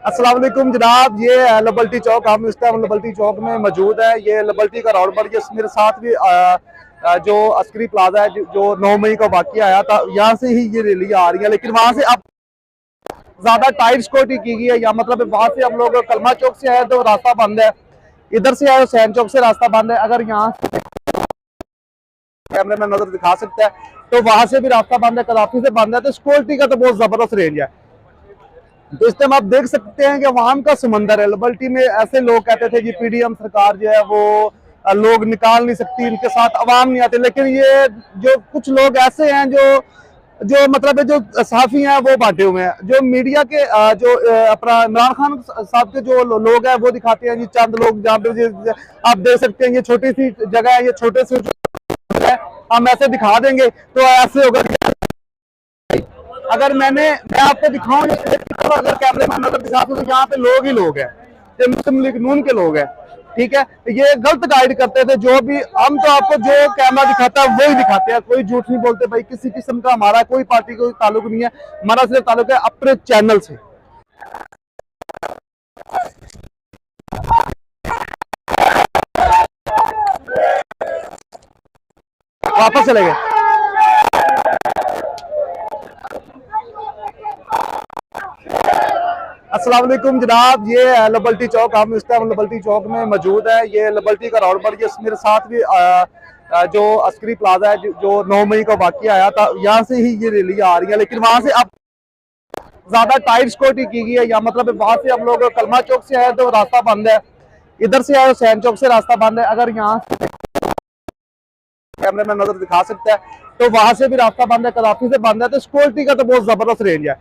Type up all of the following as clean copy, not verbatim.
अस्सलाम वालेकुम जनाब, ये लिबर्टी चौक। हम इस टाइम लिबर्टी चौक में मौजूद है। ये लिबर्टी का राउंड पर, ये मेरे साथ भी जो अस्करी प्लाजा है जो 9 मई को वाकया आया था, यहाँ से ही ये रैली आ रही है। लेकिन वहाँ से अब ज्यादा टाइट सिक्योरिटी की गई है। या मतलब वहाँ से हम लोग कलमा चौक से आए तो रास्ता बंद है, इधर से आए हुसैन चौक से रास्ता बंद है। अगर यहाँ से कैमरे में नजर दिखा सकता है तो वहां से भी रास्ता बंद है, कदाफी से बंद है। तो सिक्योरिटी का तो बहुत जबरदस्त रेंज है। तो इस टाइम आप देख सकते हैं कि अवाम का समंदर है। लिबर्टी में ऐसे लोग कहते थे कि पीडीएम सरकार जो है वो लोग निकाल नहीं सकती, इनके साथ अवाम नहीं आते। लेकिन ये जो कुछ लोग ऐसे हैं जो जो मतलब जो सहाफी हैं वो बांटे हुए हैं। जो मीडिया के जो अपना इमरान खान साहब के जो लोग हैं वो दिखाते हैं जी चंद लोग, जहाँ पे आप देख सकते हैं ये छोटी सी जगह है, ये छोटे से है, हम ऐसे दिखा देंगे तो ऐसे होगा। अगर मैं आपको दिखाऊं तो अगर कैमरे में नजर दिखा तो यहाँ पे लोग ही लोग हैं, ये मुस्लिम लीग नून के लोग हैं। ठीक है, ये गलत गाइड करते थे। जो भी हम तो आपको जो कैमरा दिखाता है वही दिखाते हैं, कोई झूठ नहीं बोलते भाई। किसी किस्म का हमारा कोई पार्टी कोई ताल्लुक नहीं है, हमारा सिर्फ ताल्लुक है अपने चैनल से। वापस चले गए। अस्सलाम वालेकुम जनाब, ये लिबर्टी चौक। हम इस टाइम लिबर्टी चौक में मौजूद है। ये लिबर्टी का राउंड पर, ये मेरे साथ भी जो अस्करी प्लाजा है जो 9 मई को वाकया आया था, यहाँ से ही ये रैली आ रही है। लेकिन वहां से अब ज्यादा टाइट सिक्योरिटी की गई है। या मतलब वहां से हम लोग कलमा चौक से आए तो रास्ता बंद है, इधर से आए हुसैन चौक से रास्ता बंद है। अगर यहाँ से कैमरे में नजर दिखा सकता है तो वहां से भी रास्ता बंद है, कदाफी से बंद है। तो सिक्योरिटी का तो बहुत जबरदस्त रेंज है।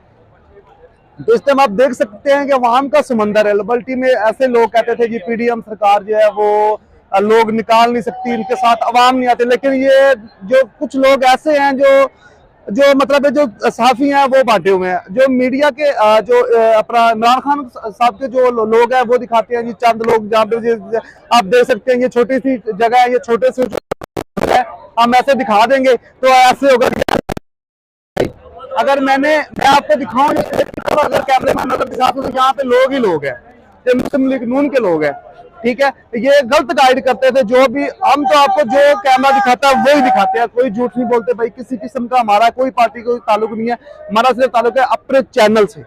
तो इस टाइम आप देख सकते हैं कि अवाम का समंदर है। लिबर्टी में ऐसे लोग कहते थे कि पीडीएम सरकार जो है वो लोग निकाल नहीं सकती, इनके साथ अवाम नहीं आते। लेकिन ये जो कुछ लोग ऐसे हैं जो जो मतलब जो सहाफी हैं वो बांटे हुए हैं। जो मीडिया के जो अपना इमरान खान साहब के जो लोग हैं वो दिखाते हैं जी चंद लोग, जहाँ पे आप देख सकते हैं ये छोटी सी जगह है, ये छोटे से है, हम ऐसे दिखा देंगे तो ऐसे होगा। अगर मैं आपको दिखाऊं तो अगर कैमरे में नजर दिखा तो यहाँ पे लोग ही लोग हैं, ये मुस्लिम लीग नून के लोग हैं। ठीक है, ये गलत गाइड करते थे। जो भी हम तो आपको जो कैमरा दिखाता है वही दिखाते हैं, कोई झूठ नहीं बोलते भाई। किसी किस्म का हमारा कोई पार्टी कोई ताल्लुक नहीं है, हमारा सिर्फ ताल्लुक है अपने चैनल से।